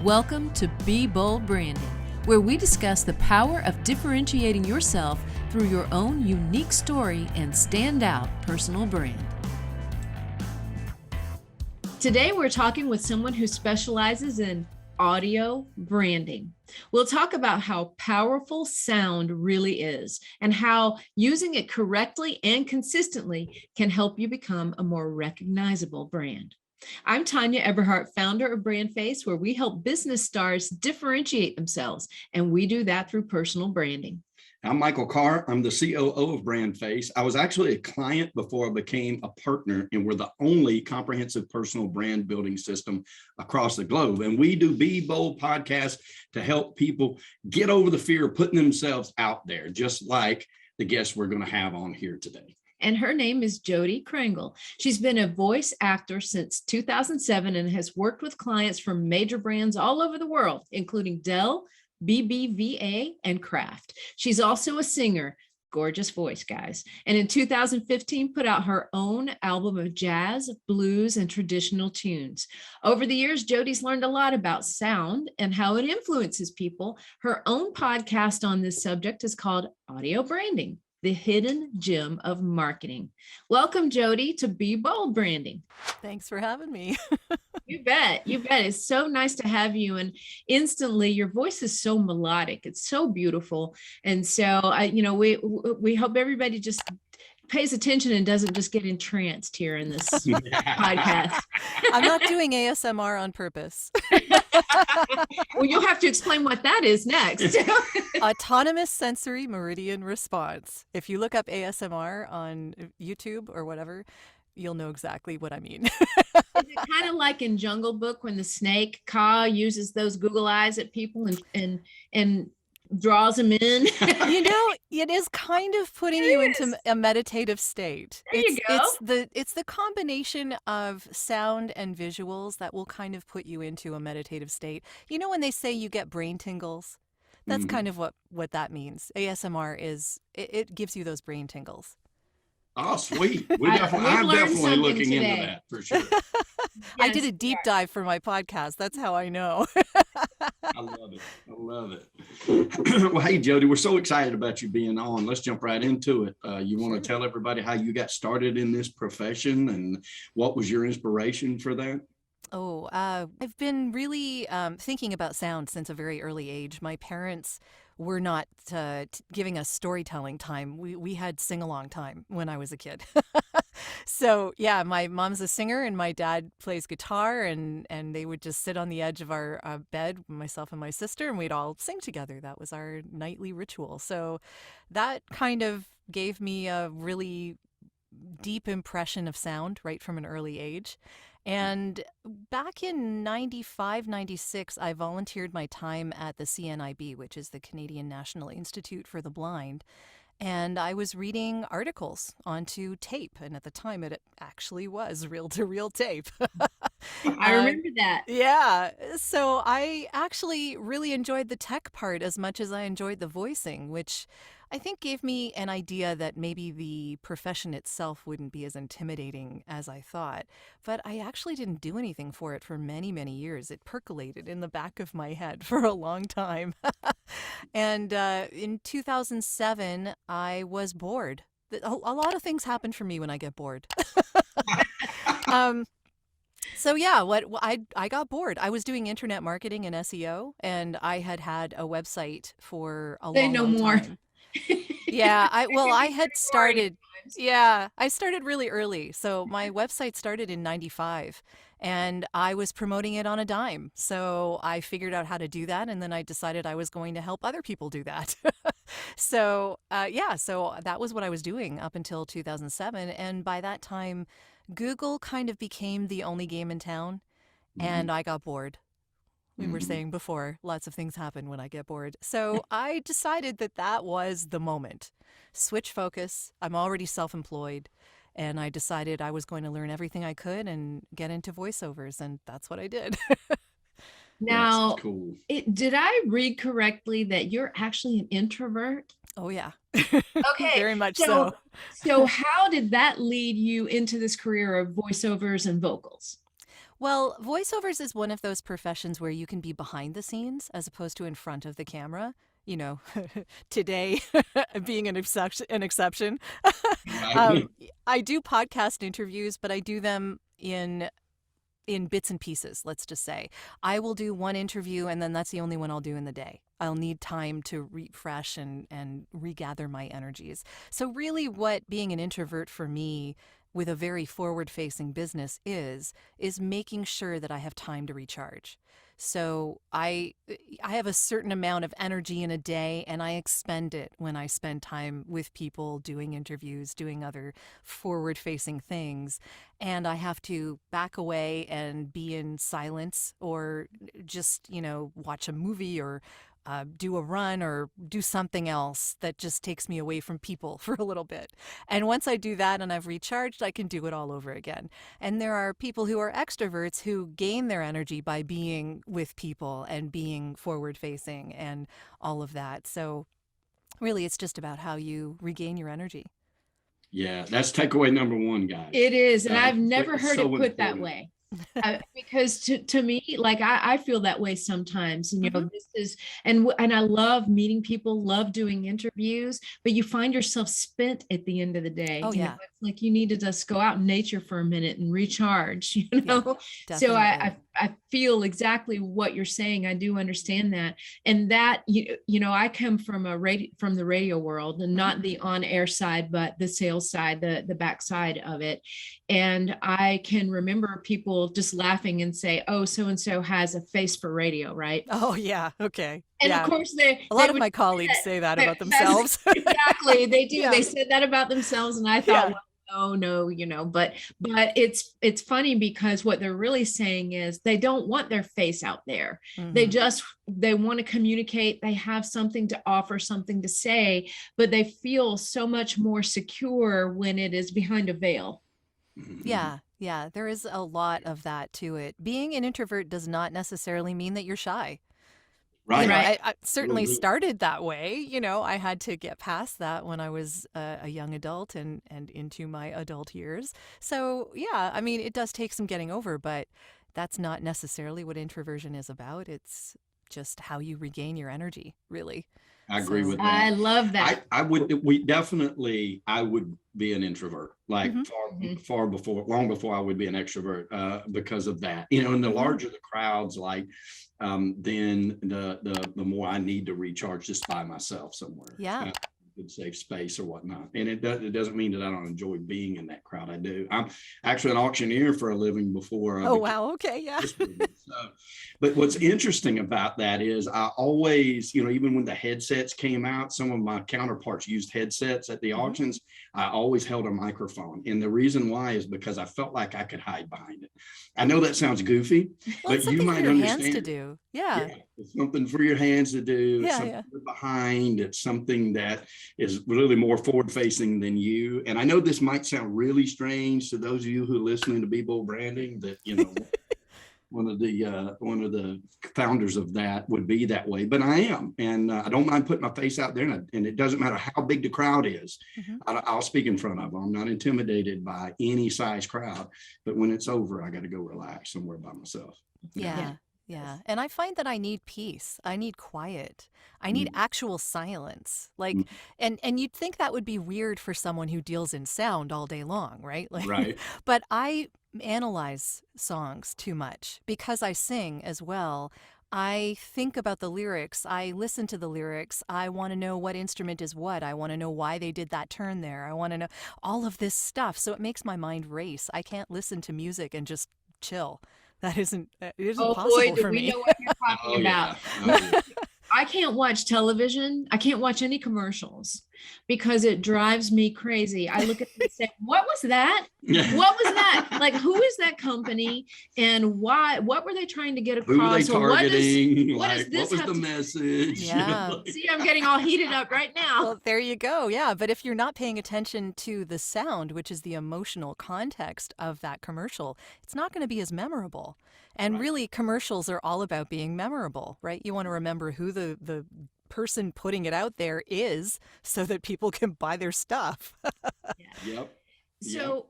Welcome to Be Bold Branding, where we discuss the power of differentiating yourself through your own unique story and standout personal brand. Today, we're talking with someone who specializes in audio branding. We'll talk about how powerful sound really is and how using it correctly and consistently can help you become a more recognizable brand. I'm Tanya Eberhardt, founder of BrandFace, where we help business stars differentiate themselves, and we do that through personal branding. I'm Michael Carr. I'm the COO of BrandFace. I was actually a client before I became a partner, and we're the only comprehensive personal brand building system across the globe. And we do Be Bold podcast to help people get over the fear of putting themselves out there, just like the guest we're going to have on here today. And her name is Jodi Krangle. She's been a voice actor since 2007 and has worked with clients from major brands all over the world, including Dell, BBVA, and Kraft. She's also a singer, gorgeous voice, guys. And in 2015, put out her own album of jazz, blues, and traditional tunes. Over the years, Jodi's learned a lot about sound and how it influences people. Her own podcast on this subject is called Audio Branding, the hidden gem of marketing. Welcome, Jodi, to Be Bold Branding. Thanks for having me. You bet. You bet. It's so nice to have you. And instantly, your voice is so melodic. It's so beautiful. And so, we hope everybody just pays attention and doesn't just get entranced here in this podcast. I'm not doing ASMR on purpose. Well, you'll have to explain what that is next. Autonomous sensory meridian response. If you look up ASMR on YouTube or whatever, you'll know exactly what I mean. Is it kind of like in Jungle Book when the snake Kaa uses those Google eyes at people and draws them in? It is kind of putting you into a meditative state. There you go. It's the combination of sound and visuals that will kind of put you into a meditative state. You know when they say you get brain tingles? That's kind of what that means. ASMR it gives you those brain tingles. Oh, sweet. I'm definitely looking into that for sure. Yes, I did a deep dive for my podcast. That's how I know. I love it. Well, hey, Jodi, we're so excited about you being on. Let's jump right into it. You want to tell everybody how you got started in this profession and what was your inspiration for that? Oh, I've been really thinking about sound since a very early age. My parents were not giving us storytelling time. We had sing-along time when I was a kid. So yeah, my mom's a singer and my dad plays guitar, and they would just sit on the edge of our bed, myself and my sister, and we'd all sing together. That was our nightly ritual. So that kind of gave me a really deep impression of sound right from an early age. And back in 95, 96, I volunteered my time at the CNIB, which is the Canadian National Institute for the Blind. And I was reading articles onto tape. And at the time, it actually was reel-to-reel tape. I remember that. Yeah. So I actually really enjoyed the tech part as much as I enjoyed the voicing, which I think gave me an idea that maybe the profession itself wouldn't be as intimidating as I thought. But I actually didn't do anything for it for many, many years. It percolated in the back of my head for a long time. And in 2007, I was bored. A lot of things happen for me when I get bored. So yeah, I got bored. I was doing internet marketing and SEO, and I had a website for a long time. Yeah, I had started. Yeah, I started really early. So my website started in 95 and I was promoting it on a dime. So I figured out how to do that. And then I decided I was going to help other people do that. So that was what I was doing up until 2007. And by that time, Google kind of became the only game in town and I got bored. We were saying before, lots of things happen when I get bored. So I decided that was the moment. Switch focus. I'm already self-employed. And I decided I was going to learn everything I could and get into voiceovers. And that's what I did. Now, cool. Did I read correctly that you're actually an introvert? Oh, yeah. Okay. Very much so. So how did that lead you into this career of voiceovers and vocals? Well, voiceovers is one of those professions where you can be behind the scenes as opposed to in front of the camera. You know, today being an exception. Right. I do podcast interviews, but I do them in bits and pieces, let's just say. I will do one interview and then that's the only one I'll do in the day. I'll need time to refresh and regather my energies. So really what being an introvert for me with a very forward-facing business is making sure that I have time to recharge. So I have a certain amount of energy in a day and I expend it when I spend time with people, doing interviews, doing other forward-facing things. And I have to back away and be in silence or just, watch a movie or do a run or do something else that just takes me away from people for a little bit. And once I do that and I've recharged, I can do it all over again. And there are people who are extroverts who gain their energy by being with people and being forward facing and all of that. So really, it's just about how you regain your energy. Yeah, that's takeaway number one, guys. It is. And I've never heard it put that way. Because to me, like I feel that way sometimes, and this is, and I love meeting people, love doing interviews, but you find yourself spent at the end of the day. Oh yeah, it's like you need to just go out in nature for a minute and recharge. Yeah, so I feel exactly what you're saying. I do understand that, and that I come from from the radio world, and not the on-air side, but the sales side, the back side of it. And I can remember people just laughing and say, "Oh, so-and-so has a face for radio," right? Oh yeah. Okay. And of course a lot of my colleagues say that about themselves. Exactly. They do. Yeah. They said that about themselves. And I thought, well, oh no, but it's funny because what they're really saying is they don't want their face out there. Mm-hmm. They want to communicate. They have something to offer, something to say, but they feel so much more secure when it is behind a veil. Yeah, there is a lot of that to it. Being an introvert does not necessarily mean that you're shy. Right. I certainly started that way. I had to get past that when I was a young adult and into my adult years. So yeah, I mean, it does take some getting over, but that's not necessarily what introversion is about. It's just how you regain your energy, really. I agree with that. I love that. I would be an introvert, like long before I would be an extrovert, because of that. And the larger the crowds, like, then the more I need to recharge just by myself somewhere. Yeah. Good safe space or whatnot. And it doesn't mean that I don't enjoy being in that crowd. I do. I'm actually an auctioneer for a living before. Oh, wow. Okay. Yeah. But what's interesting about that is I always, even when the headsets came out, some of my counterparts used headsets at the auctions. I always held a microphone. And the reason why is because I felt like I could hide behind it. I know that sounds goofy, but you might understand. Hands to do. Yeah. It's something for your hands to do. It's something behind. It's something that is really more forward facing than you. And I know this might sound really strange to those of you who are listening to Be Bold Branding, that, one of the founders of that would be that way, but I am. And I don't mind putting my face out there, and it doesn't matter how big the crowd is. I'll speak in front of them. I'm not intimidated by any size crowd, but when it's over, I got to go relax somewhere by myself. Yeah. And I find that I need peace. I need quiet. I need actual silence. Like, and you'd think that would be weird for someone who deals in sound all day long, right? Like, right. But I analyze songs too much because I sing as well. I think about the lyrics. I listen to the lyrics. I want to know what instrument is what. I want to know why they did that turn there. I want to know all of this stuff. So it makes my mind race. I can't listen to music and just chill. It isn't possible for me. We know what you're talking about. Yeah. I can't watch television. I can't watch any commercials because it drives me crazy. I look at it and say, what was that? What was that? Like, who is that company and why? What were they trying to get across? Who are they targeting? What was the message? Yeah. See, I'm getting all heated up right now. Well, there you go. Yeah. But if you're not paying attention to the sound, which is the emotional context of that commercial, it's not going to be as memorable. And really, commercials are all about being memorable, right? You want to remember who the person putting it out there is so that people can buy their stuff. Yep. So,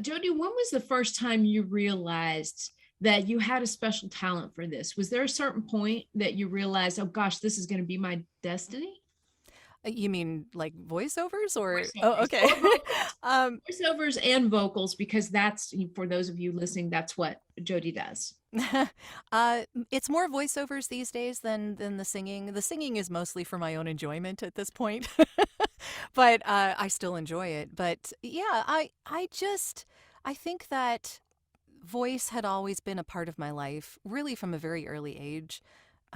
Jodi, when was the first time you realized that you had a special talent for this? Was there a certain point that you realized, oh gosh, this is going to be my destiny? You mean like voiceovers or? Voiceovers. Oh, okay. Voiceovers and vocals, because that's, for those of you listening, that's what Jodi does. It's more voiceovers these days than the singing. The singing is mostly for my own enjoyment at this point, but I still enjoy it. But yeah, I think that voice had always been a part of my life, really from a very early age.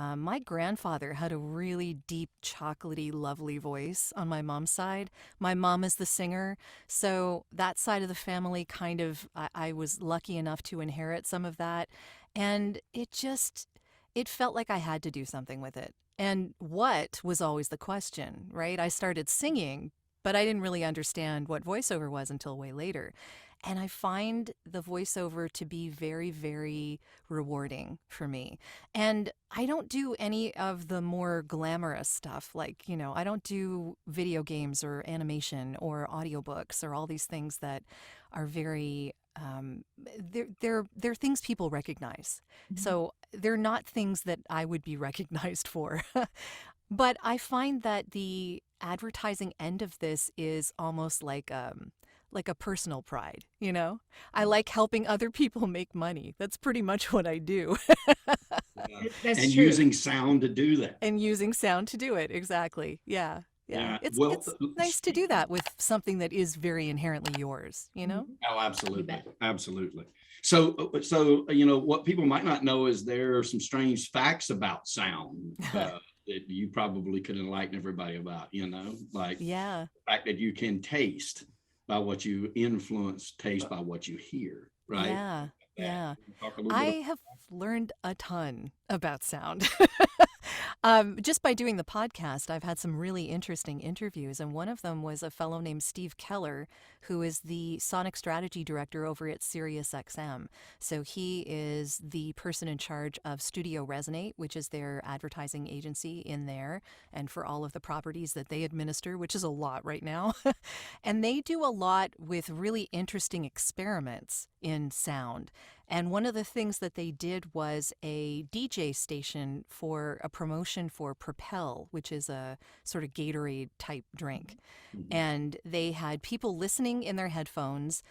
My grandfather had a really deep, chocolatey, lovely voice on my mom's side. My mom is the singer, so that side of the family kind of, I was lucky enough to inherit some of that. And it felt like I had to do something with it. And what was always the question, right? I started singing, but I didn't really understand what voiceover was until way later. And I find the voiceover to be very, very rewarding for me. And I don't do any of the more glamorous stuff. Like, I don't do video games or animation or audiobooks or all these things that are very, they're things people recognize. Mm-hmm. So they're not things that I would be recognized for. But I find that the advertising end of this is almost like a personal pride, I like helping other people make money. That's pretty much what I do. That's and true. Using sound to do that. And using sound to do it. Exactly. Yeah. It's nice to do that with something that is very inherently yours, Oh, absolutely. Absolutely. So, what people might not know is there are some strange facts about sound that you probably could enlighten everybody about, like the fact that you can taste by what you influence, taste by what you hear, right? Yeah. I have learned a ton about sound. Just by doing the podcast, I've had some really interesting interviews, and one of them was a fellow named Steve Keller, who is the Sonic Strategy Director over at SiriusXM. So he is the person in charge of Studio Resonate, which is their advertising agency in there, and for all of the properties that they administer, which is a lot right now. And they do a lot with really interesting experiments in sound. And one of the things that they did was a DJ station for a promotion for Propel, which is a sort of Gatorade type drink. Mm-hmm. And they had people listening in their headphones,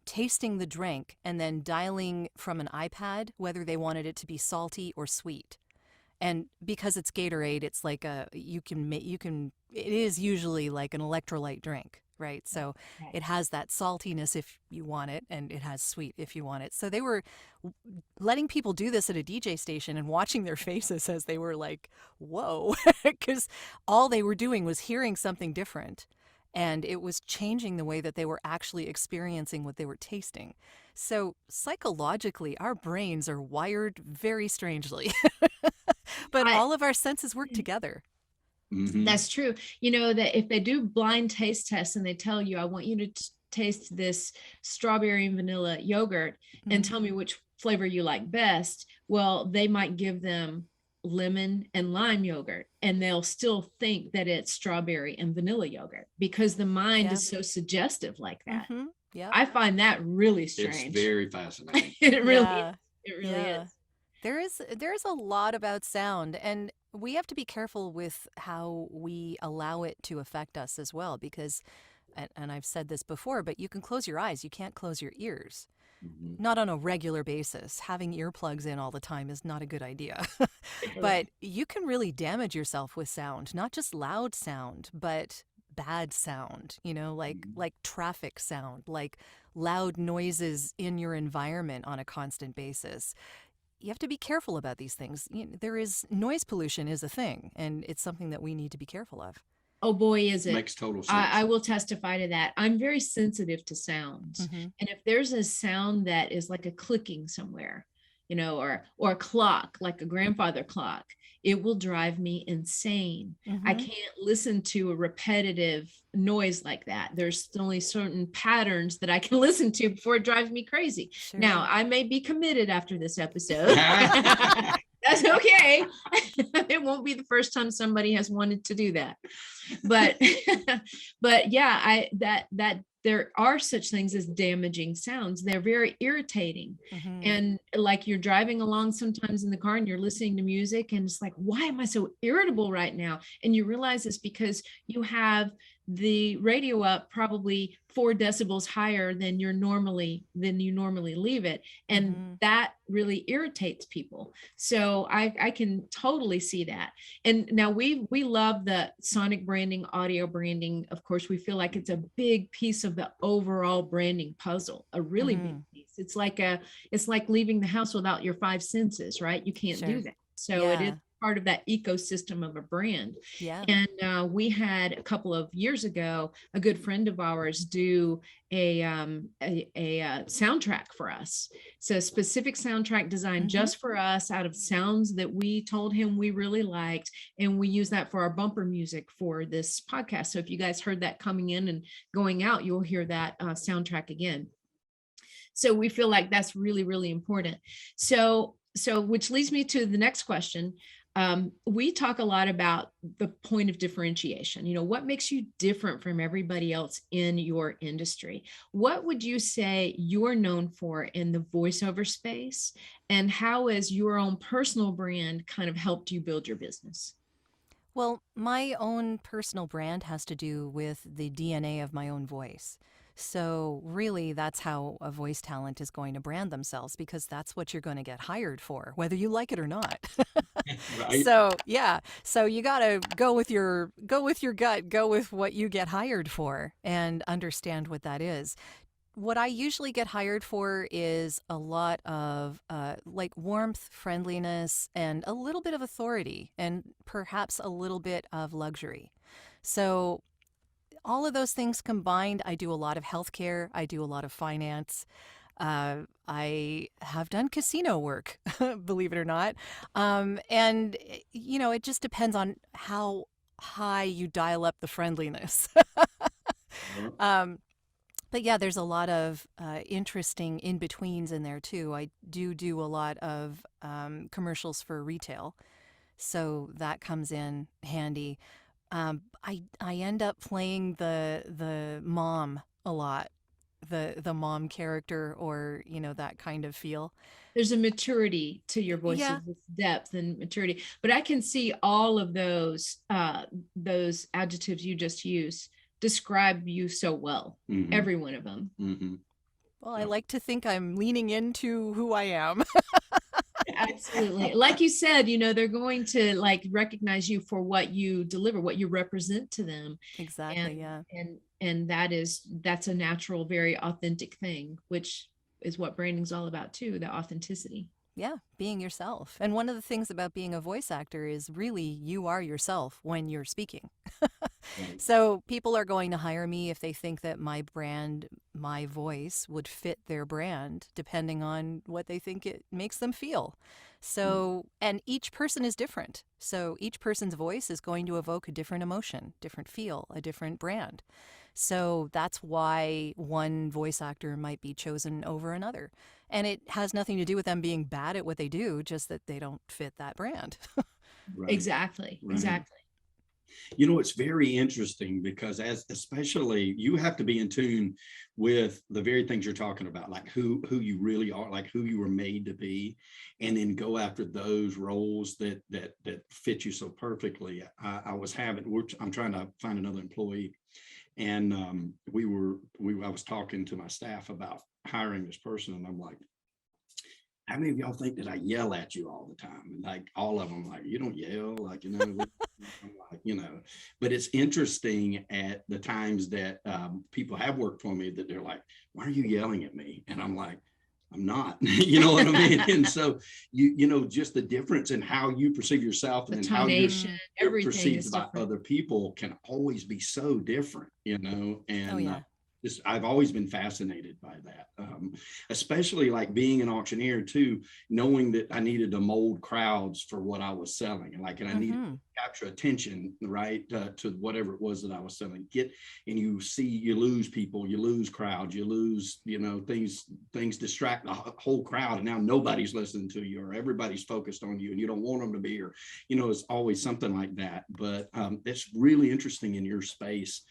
tasting the drink, and then dialing from an iPad whether they wanted it to be salty or sweet. And because it's Gatorade, it's like it is usually like an electrolyte drink. Right. So it has that saltiness if you want it, and it has sweet if you want it. So they were letting people do this at a DJ station and watching their faces as they were like, whoa, because all they were doing was hearing something different. And it was changing the way that they were actually experiencing what they were tasting. So psychologically, our brains are wired very strangely, but all of our senses work together. Mm-hmm. That's true. That if they do blind taste tests and they tell you, I want you to taste this strawberry and vanilla yogurt and tell me which flavor you like best. Well, they might give them lemon and lime yogurt, and they'll still think that it's strawberry and vanilla yogurt because the mind is so suggestive like that. Mm-hmm. Yeah, I find that really strange. It's very fascinating. It really is. There is a lot about sound, and we have to be careful with how we allow it to affect us as well, because, and I've said this before, but you can close your eyes, you can't close your ears. Mm-hmm. Not on a regular basis. Having earplugs in all the time is not a good idea. But you can really damage yourself with sound, not just loud sound, but bad sound, like traffic sound, like loud noises in your environment on a constant basis. You have to be careful about these things. Noise pollution is a thing, and it's something that we need to be careful of. Oh boy, is it. Makes total sense. I will testify to that. I'm very sensitive to sounds. Mm-hmm. And if there's a sound that is like a clicking somewhere, or a clock, like a grandfather clock, it will drive me insane. Mm-hmm. I can't listen to a repetitive noise like that. There's only certain patterns that I can listen to before it drives me crazy. Sure. Now, I may be committed after this episode. That's okay. It won't be the first time somebody has wanted to do that. but, but yeah, that there are such things as damaging sounds. They're very irritating. And like you're driving along sometimes in the car and you're listening to music and it's like, why am I so irritable right now? And you realize it's because you have the radio up probably 4 decibels higher than you normally leave it. And that really irritates people. So I can totally see that. And now we love the sonic branding, audio branding. Of course, we feel like it's a big piece of the overall branding puzzle, a really big piece. It's like leaving the house without your 5 senses, right? You can't do that. So it is part of that ecosystem of a brand. Yeah. And we had a couple of years ago, a good friend of ours do a soundtrack for us. So a specific soundtrack designed just for us out of sounds that we told him we really liked. And we use that for our bumper music for this podcast. So if you guys heard that coming in and going out, you'll hear that soundtrack again. So we feel like that's really, really important. So which leads me to the next question. We talk a lot about the point of differentiation. You know, what makes you different from everybody else in your industry? What would you say you're known for in the voiceover space? And how has your own personal brand kind of helped you build your business? Well, my own personal brand has to do with the DNA of my own voice. So really, that's how a voice talent is going to brand themselves, because that's what you're going to get hired for, whether you like it or not. Right. So yeah, so you got to go with your gut, go with what you get hired for, and understand what that is. What I usually get hired for is a lot of like warmth, friendliness, and a little bit of authority, and perhaps a little bit of luxury. So all of those things combined, I do a lot of healthcare, I do a lot of finance. I have done casino work, believe it or not. And, you know, it just depends on how high you dial up the friendliness. But yeah, there's a lot of interesting in-betweens in there too. I do a lot of commercials for retail, so that comes in handy. I end up playing the mom a lot, the mom character, or you know, that kind of feel. There's a maturity to your voice, depth and maturity. But I can see all of those adjectives you just used describe you so well, every one of them. Well, I like to think I'm leaning into who I am. Absolutely. Like you said, you know, they're going to like recognize you for what you deliver, what you represent to them. Exactly. And that's a natural, very authentic thing, which is what branding's all about too, the authenticity. Yeah, being yourself. And one of the things about being a voice actor is really you are yourself when you're speaking. So people are going to hire me if they think that my brand, my voice would fit their brand, depending on what they think it makes them feel. So, and each person is different. So each person's voice is going to evoke a different emotion, different feel, a different brand. So that's why one voice actor might be chosen over another. And it has nothing to do with them being bad at what they do, just that they don't fit that brand. Right. Exactly. You know, it's very interesting because especially you have to be in tune with the very things you're talking about, like who you really are, like who you were made to be, and then go after those roles that fit you so perfectly. I'm trying to find another employee, and I was talking to my staff about hiring this person, and I'm like, how many of y'all think that I yell at you all the time? And like all of them, like, you don't yell, like, you know, I'm like, you know, but it's interesting at the times that people have worked for me that they're like, why are you yelling at me? And I'm like, I'm not, you know what I mean? And so, you know, just the difference in how you perceive yourself and how you're perceived by other people can always be so different, you know? And I've always been fascinated by that, especially like being an auctioneer too, knowing that I needed to mold crowds for what I was selling, and I needed to capture attention, right, to whatever it was that I was selling. And you lose people, you lose crowds, you lose, things distract the whole crowd, and now nobody's listening to you, or everybody's focused on you, and you don't want them to be, or it's always something like that. But it's really interesting in your space.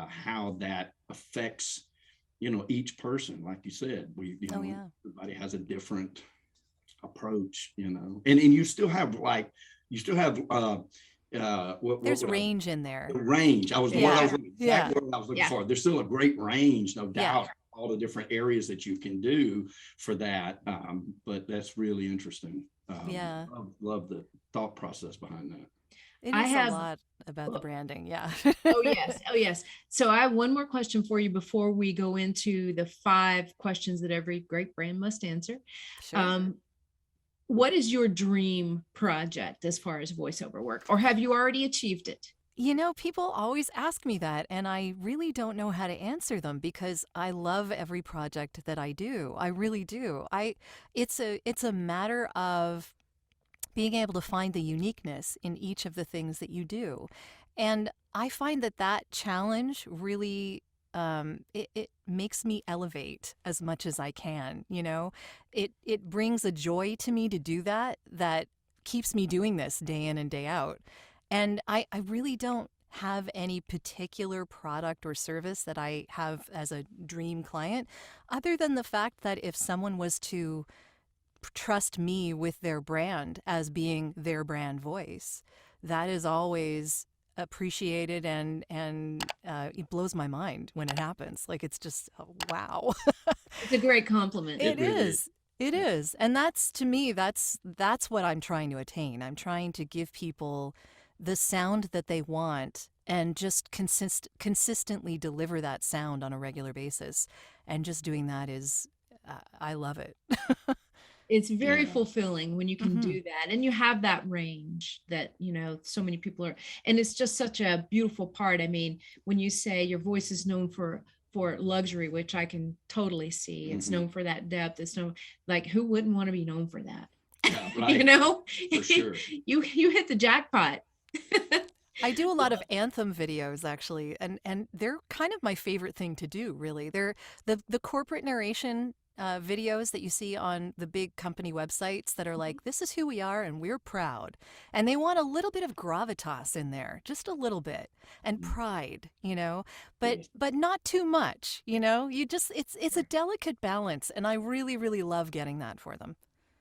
How that affects, each person, like you said, everybody has a different approach, and you still have there's range in there. The range. What I was looking for. There's still a great range, no doubt, all the different areas that you can do for that. But that's really interesting. Love the thought process behind that. It is a lot about the branding. Yeah. Oh, yes. Oh, yes. So I have one more question for you before we go into the 5 questions that every great brand must answer. Sure. What is your dream project as far as voiceover work, or have you already achieved it? People always ask me that, and I really don't know how to answer them because I love every project that I do. I really do. It's a matter of being able to find the uniqueness in each of the things that you do. And I find that challenge really, it makes me elevate as much as I can, It brings a joy to me to do that keeps me doing this day in and day out. And I really don't have any particular product or service that I have as a dream client, other than the fact that if someone was to trust me with their brand as being their brand voice, that is always appreciated, and it blows my mind when it happens. Like, it's just, oh, wow. It's a great compliment. It is. And that's, to me, that's what I'm trying to attain. I'm trying to give people the sound that they want and just consistently deliver that sound on a regular basis. And just doing that is, I love it. It's very fulfilling when you can do that, and you have that range that, so many people are, and it's just such a beautiful part. I mean, when you say your voice is known for luxury, which I can totally see, it's known for that depth. It's known, like, who wouldn't want to be known for that? Yeah, right. For sure. you hit the jackpot. I do a lot of anthem videos, actually, and they're kind of my favorite thing to do, really. They're the corporate narration videos that you see on the big company websites that are like, this is who we are and we're proud. And they want a little bit of gravitas in there, just a little bit, and pride, but not too much, you just, it's a delicate balance. And I really, really love getting that for them.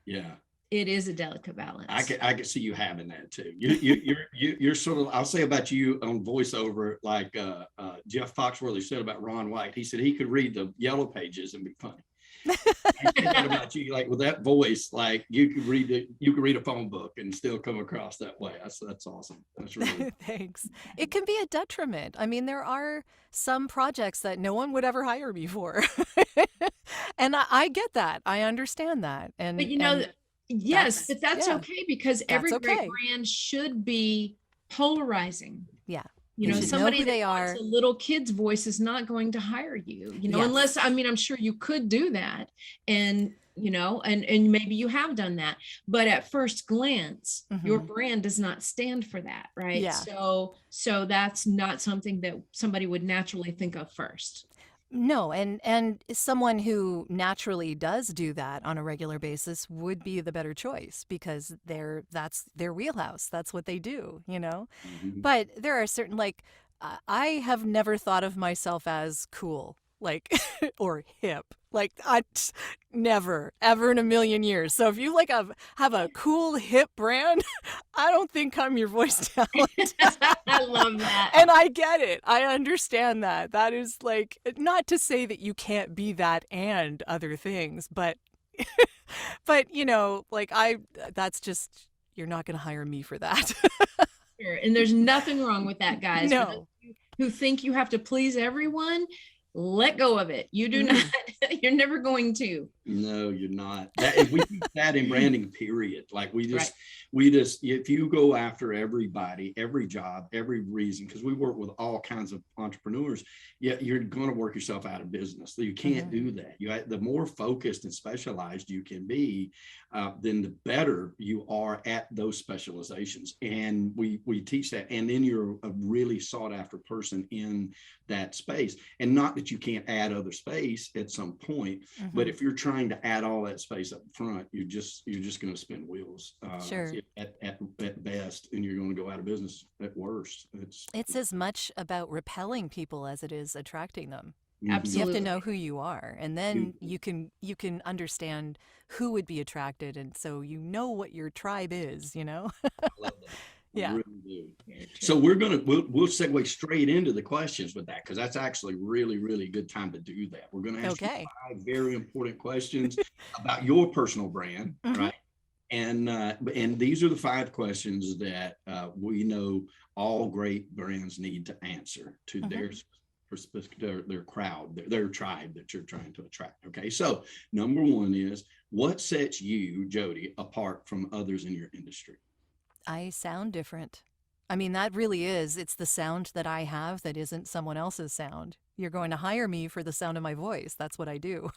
Yeah. It is a delicate balance. I can see you having that too. You're sort of, I'll say about you on voiceover, like Jeff Foxworthy said about Ron White. He said he could read the yellow pages and be funny. I think that about you, like with that voice, like you could read a phone book and still come across that way. That's awesome. That's really thanks. It can be a detriment. I mean, there are some projects that no one would ever hire me for, and I get that. I understand that. But yes, but that's okay, because every great brand should be polarizing. Yeah. Somebody that wants a little kid's voice is not going to hire you, unless, I'm sure you could do that. And, and maybe you have done that, but at first glance, your brand does not stand for that. Right. Yeah. So that's not something that somebody would naturally think of first. No, and someone who naturally does do that on a regular basis would be the better choice, because that's their wheelhouse. That's what they do, But there are certain, like, I have never thought of myself as cool, like, or hip. Like, I never, ever in a million years. So if you have a cool hip brand, I don't think I'm your voice talent. I love that. And I get it. I understand that. That is, like, not to say that you can't be that and other things, but that's just, you're not going to hire me for that. Sure. And there's nothing wrong with that, guys. No. Who think you have to please everyone, let go of it. You do not, you're never going to. No, you're not. We keep that in branding, period. Like we just, if you go after everybody, every job, every reason, because we work with all kinds of entrepreneurs, you're going to work yourself out of business. So you can't do that. The more focused and specialized you can be, then the better you are at those specializations. And we teach that. And then you're a really sought after person in that space. And not that you can't add other space at some point, but if you're trying to add all that space up front, you're just going to spin wheels at best, and you're going to go out of business at worst. It's as much about repelling people as it is attracting them. Absolutely. You have to know who you are, and then you can understand who would be attracted, and so you know what your tribe is, I love that. Yeah. Really do. So we'll segue straight into the questions with that, because that's actually really, really good time to do that. We're going to ask you 5 very important questions about your personal brand, right? And these are the 5 questions that we know all great brands need to answer to their crowd, their tribe that you're trying to attract. Okay, so number 1 is, what sets you, Jodi, apart from others in your industry? I sound different. I mean, that really is. It's the sound that I have that isn't someone else's sound. You're going to hire me for the sound of my voice. That's what I do.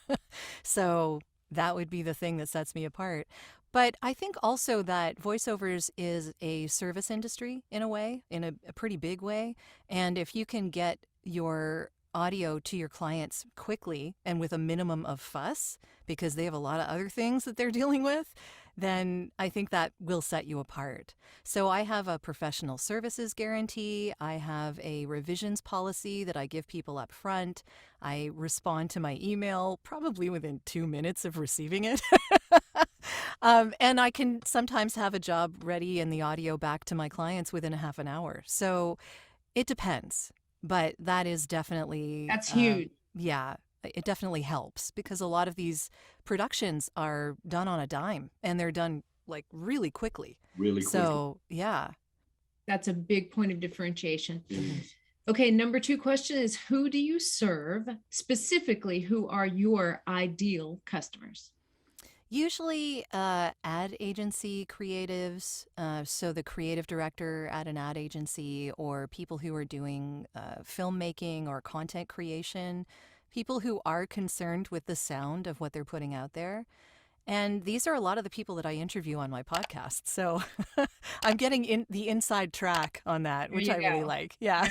So that would be the thing that sets me apart. But I think also that voiceovers is a service industry in a way, in a pretty big way. And if you can get your audio to your clients quickly and with a minimum of fuss, because they have a lot of other things that they're dealing with, then I think that will set you apart. So I have a professional services guarantee. I have a revisions policy that I give people up front. I respond to my email probably within 2 minutes of receiving it. And I can sometimes have a job ready and the audio back to my clients within a half an hour. So it depends. But that is definitely... That's huge. Yeah. It definitely helps, because a lot of these productions are done on a dime, and they're done like really quickly. So, yeah. That's a big point of differentiation. Okay, number 2 question is, who do you serve? Specifically, who are your ideal customers? Usually ad agency creatives, so the creative director at an ad agency, or people who are doing filmmaking or content creation, people who are concerned with the sound of what they're putting out there. And these are a lot of the people that I interview on my podcast. So I'm getting the inside track on that, which I really like. Yeah.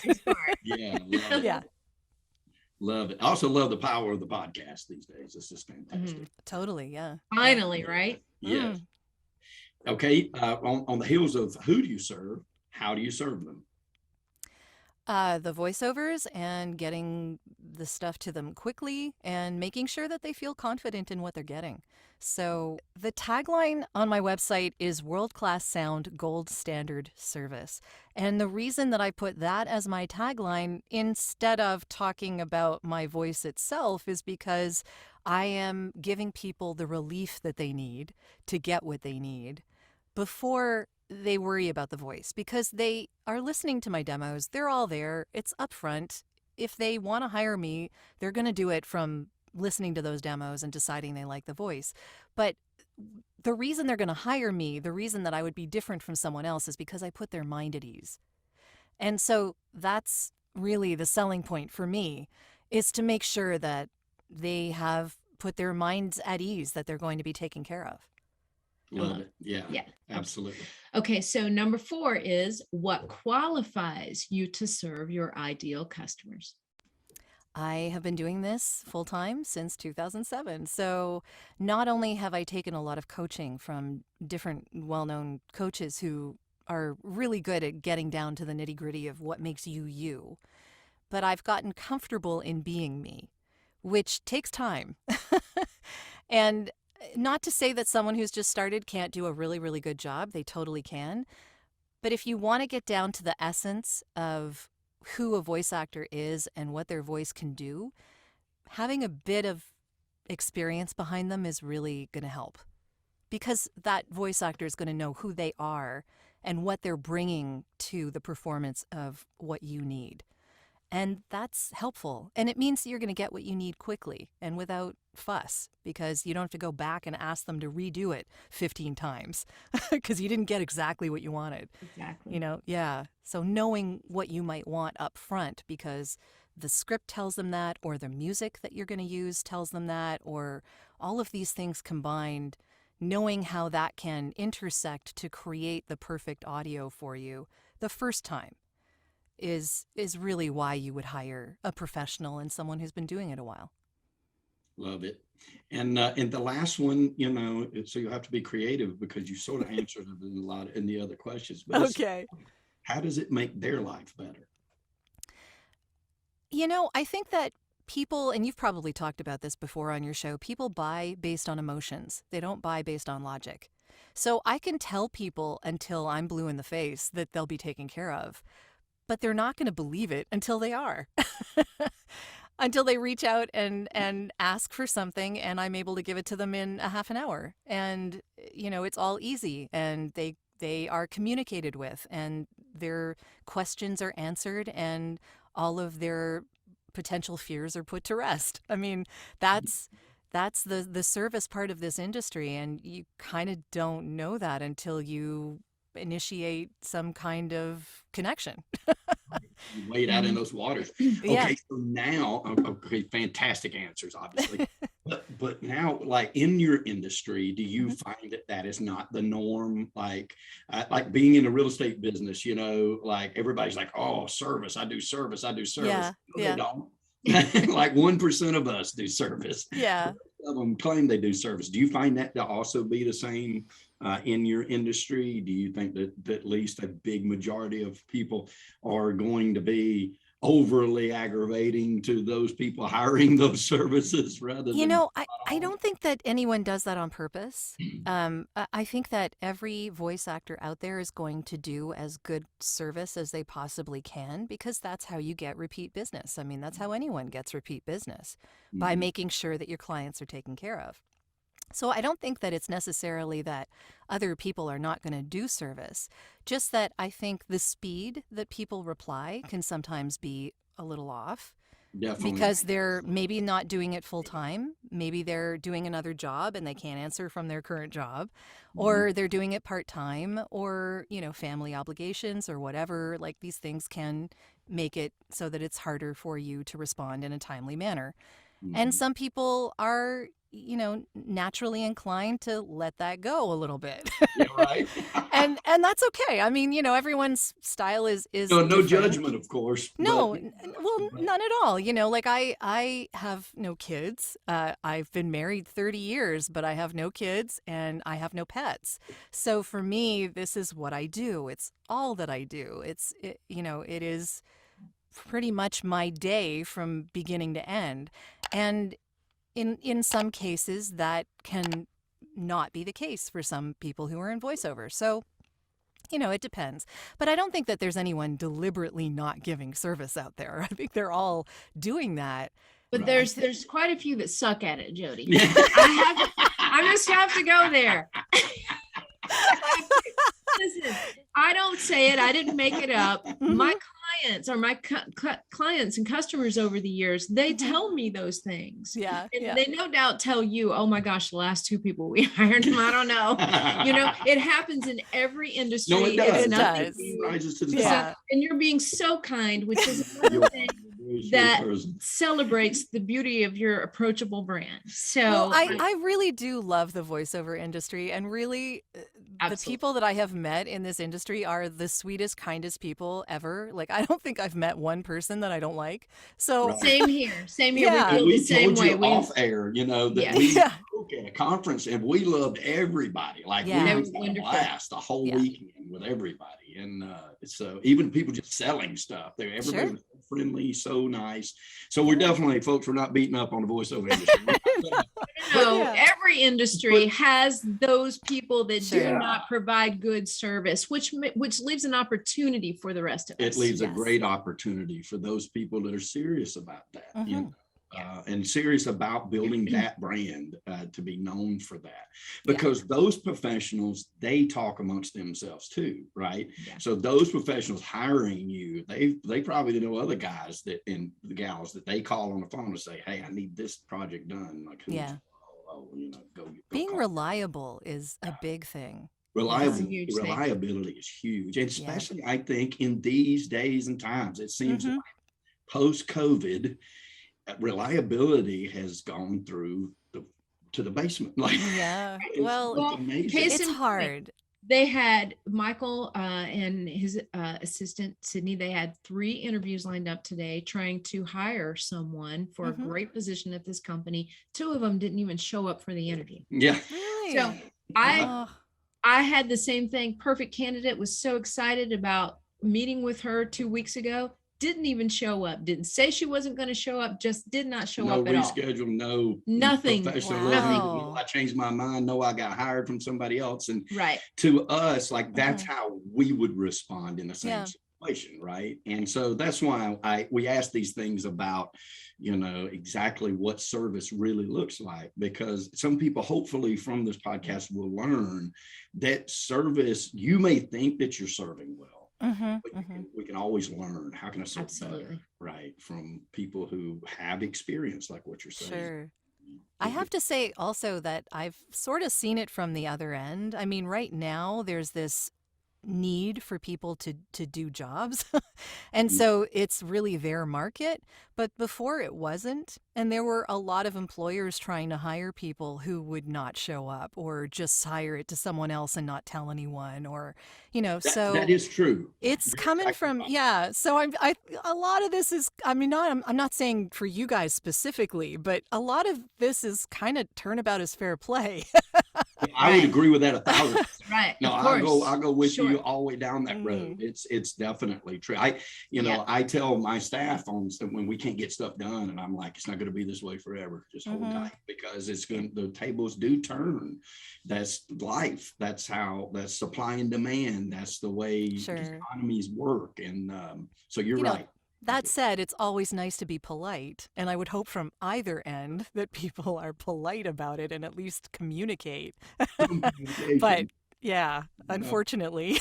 Yeah. Love it. I also love the power of the podcast these days. It's just fantastic. Totally. Yeah. Finally, right? Yes. Okay. On the heels of who do you serve, how do you serve them? The voiceovers, and getting the stuff to them quickly and making sure that they feel confident in what they're getting. So the tagline on my website is world-class sound, gold standard service. And the reason that I put that as my tagline instead of talking about my voice itself is because I am giving people the relief that they need to get what they need before they worry about the voice, because they are listening to my demos. They're all there. It's upfront. If they want to hire me, they're going to do it from listening to those demos and deciding they like the voice. But the reason they're going to hire me, the reason that I would be different from someone else, is because I put their mind at ease. And so that's really the selling point for me, is to make sure that they have put their minds at ease, that they're going to be taken care of. Love it. Yeah, absolutely. Okay, so number 4 is, what qualifies you to serve your ideal customers? I have been doing this full time since 2007. So not only have I taken a lot of coaching from different well-known coaches who are really good at getting down to the nitty-gritty of what makes you you, but I've gotten comfortable in being me, which takes time. And not to say that someone who's just started can't do a really, really good job. They totally can. But if you want to get down to the essence of who a voice actor is and what their voice can do, having a bit of experience behind them is really going to help. Because that voice actor is going to know who they are and what they're bringing to the performance of what you need. And that's helpful. And it means you're going to get what you need quickly and without fuss, because you don't have to go back and ask them to redo it 15 times because you didn't get exactly what you wanted. Exactly. You know, yeah. So knowing what you might want up front, because the script tells them that, or the music that you're going to use tells them that, or all of these things combined, knowing how that can intersect to create the perfect audio for you the first time is really why you would hire a professional and someone who's been doing it a while. Love it. And the last one, you know, so you have to be creative because you sort of answered it in a lot in the other questions. But Okay. How does it make their life better? You know, I think that people, and you've probably talked about this before on your show, people buy based on emotions. They don't buy based on logic. So I can tell people until I'm blue in the face that they'll be taken care of, but they're not going to believe it until they are. Until they reach out and ask for something and I'm able to give it to them in a half an hour. And, you know, it's all easy and they are communicated with and their questions are answered and all of their potential fears are put to rest. I mean, that's the service part of this industry, and you kind of don't know that until you initiate some kind of connection. You wade out in those waters. Yeah. Okay, so now, okay, fantastic answers, obviously. but now, like in your industry, do you find that is not the norm? Like being in the real estate business, you know, like everybody's like, oh, service, I do service. Yeah, No, yeah. they don't. Like 1% of us do service. Yeah. Of them claim they do service. Do you find that to also be the same in your industry? Do you think that at least a big majority of people are going to be overly aggravating to those people hiring those services rather than? You know, I don't think that anyone does that on purpose. I think that every voice actor out there is going to do as good service as they possibly can, because that's how you get repeat business. I mean, that's how anyone gets repeat business, by making sure that your clients are taken care of. So I don't think that it's necessarily that other people are not going to do service, just that I think the speed that people reply can sometimes be a little off. Definitely. Because they're maybe not doing it full time. Maybe they're doing another job and they can't answer from their current job, or they're doing it part time, or, you know, family obligations or whatever. Like, these things can make it so that it's harder for you to respond in a timely manner. And some people are, you know, naturally inclined to let that go a little bit. Yeah, right. and that's okay. I mean, you know, everyone's style is no different. judgment, of course. No, but, well, none at all. You know, like I have no kids. I've been married 30 years, but I have no kids and I have no pets. So for me, this is what I do. It's all that I do. You know, it is pretty much my day from beginning to end. And in some cases, that can not be the case for some people who are in voiceover. So, you know, it depends. But I don't think that there's anyone deliberately not giving service out there. I think they're all doing that. But there's quite a few that suck at it, Jodi. I just have to go there. Listen, I don't say it. I didn't make it up. My clients or my clients and customers over the years, they tell me those things. Yeah. And they no doubt tell you, oh my gosh, the last 2 people we hired, I don't know. You know, it happens in every industry. No, it does. It does. Rises to the Yeah. top. And you're being so kind, which is another thing that celebrates the beauty of your approachable brand. So well, I really do love the voiceover industry, and really the people that I have met in this industry are the sweetest, kindest people ever. Like, I don't think I've met one person that I don't like. So same here. Yeah. We feel the same told way. You off air, you know, that we spoke at a conference and we loved everybody. Like we had a blast the whole weekend with everybody. And so even people just selling stuff, everybody was friendly, so nice. So we're definitely, folks, we're not beating up on the voiceover industry. Every industry has those people that do not provide good service, which leaves an opportunity for the rest of us. It leaves a great opportunity for those people that are serious about that. You know? and serious about building that brand to be known for that, because those professionals, they talk amongst themselves too, right? So those professionals hiring you, they probably know other guys that and the gals that they call on the phone to say, hey, I need this project done. Like, go being reliable is a big thing. Reliability is huge, and especially I think in these days and times, it seems like post-COVID, reliability has gone through to the basement. Like, it's hard. They had Michael and his assistant Sydney. They had 3 interviews lined up today, trying to hire someone for a great position at this company. 2 of them didn't even show up for the interview. Yeah. Really? So I had the same thing. Perfect candidate, was so excited about meeting with her 2 weeks ago. Didn't even show up. Didn't say she wasn't going to show up. Just did not show up at all. No reschedule. Nothing. No, I changed my mind. No, I got hired from somebody else. And right. To us, like, that's how we would respond in the same situation, right? And so that's why we ask these things about, exactly what service really looks like, because some people hopefully from this podcast will learn that service, you may think that you're serving well. But we can always learn how can I serve better, right, from people who have experience like what you're saying. Sure. I have to say also that I've sort of seen it from the other end. I mean, right now there's this need for people to do jobs. And so it's really their market. But before it wasn't. And there were a lot of employers trying to hire people who would not show up, or just hire it to someone else and not tell anyone, or, so that is true. It's coming from, So a lot of this is, I'm not saying for you guys specifically, but a lot of this is kind of turnabout is fair play. I would agree with that 1,000%. Right. No, I'll go with you all the way down that road. It's definitely true. I tell my staff when we can't get stuff done, and I'm like, it's not going to be this way forever. Just hold tight, because the tables do turn. That's life. That's supply and demand. That's the way economies work. And so you're right. That said, it's always nice to be polite, and I would hope from either end that people are polite about it and at least communicate. But unfortunately.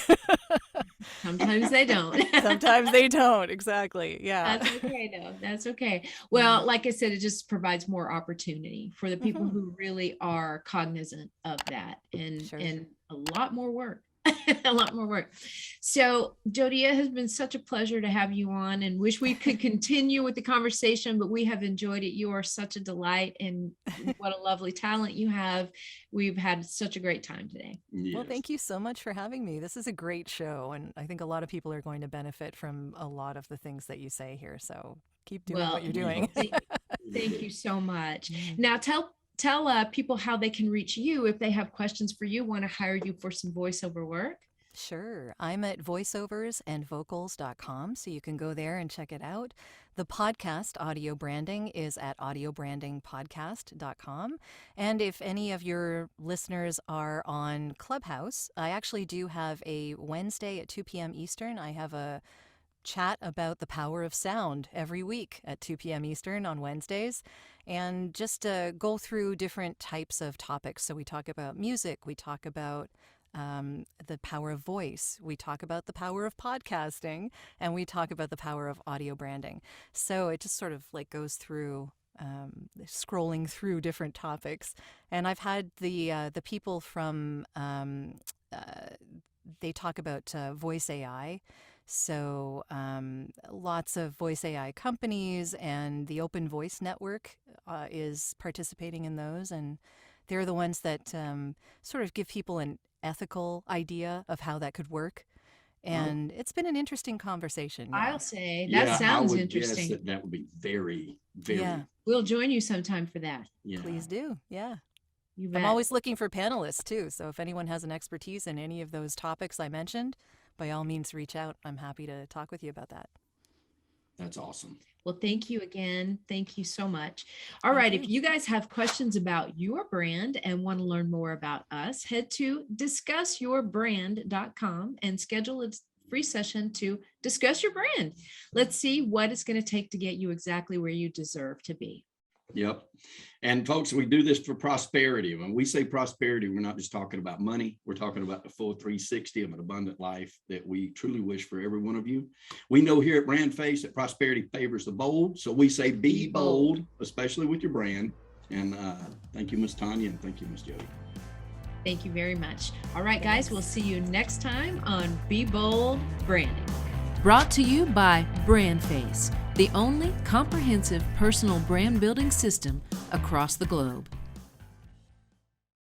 Sometimes they don't. Sometimes they don't. Exactly. Yeah. That's okay, though. That's okay. Well, like I said, it just provides more opportunity for the people who really are cognizant of that, and a lot more work. A lot more work. So, Jodi, it has been such a pleasure to have you on, and wish we could continue with the conversation, but we have enjoyed it. You are such a delight, and what a lovely talent you have. We've had such a great time today. Yes. Well, thank you so much for having me. This is a great show, and I think a lot of people are going to benefit from a lot of the things that you say here. So keep doing what you're doing. Thank you so much. Now, tell people how they can reach you if they have questions for you, want to hire you for some voiceover work. Sure. I'm at voiceoversandvocals.com, so you can go there and check it out. The podcast, Audio Branding, is at audiobrandingpodcast.com. And if any of your listeners are on Clubhouse, I actually do have a Wednesday at 2 p.m. Eastern. I have a chat about the power of sound every week at 2 p.m. Eastern on Wednesdays, and just go through different types of topics. So we talk about music, we talk about the power of voice, we talk about the power of podcasting, and we talk about the power of audio branding. So it just sort of like goes through scrolling through different topics. And I've had the people from they talk about voice AI. So lots of voice AI companies, and the Open Voice Network is participating in those. And they're the ones that sort of give people an ethical idea of how that could work. And it's been an interesting conversation. I'll say that sounds interesting. Guess that would be very, very. Yeah. We'll join you sometime for that. Yeah. Please do. Yeah. You bet. I'm always looking for panelists too. So if anyone has an expertise in any of those topics I mentioned, by all means, reach out. I'm happy to talk with you about that. That's awesome. Well, thank you again. Thank you so much. All right. If you guys have questions about your brand and want to learn more about us, head to discussyourbrand.com and schedule a free session to discuss your brand. Let's see what it's going to take to get you exactly where you deserve to be. Yep. And folks, we do this for prosperity. When we say prosperity, we're not just talking about money. We're talking about the full 360 of an abundant life that we truly wish for every one of you. We know here at BrandFace that prosperity favors the bold. So we say be bold, especially with your brand. And thank you, Ms. Tanya, and thank you, Ms. Jodi. Thank you very much. All right, guys, we'll see you next time on Be Bold Branding. Brought to you by BrandFace, the only comprehensive personal brand building system across the globe.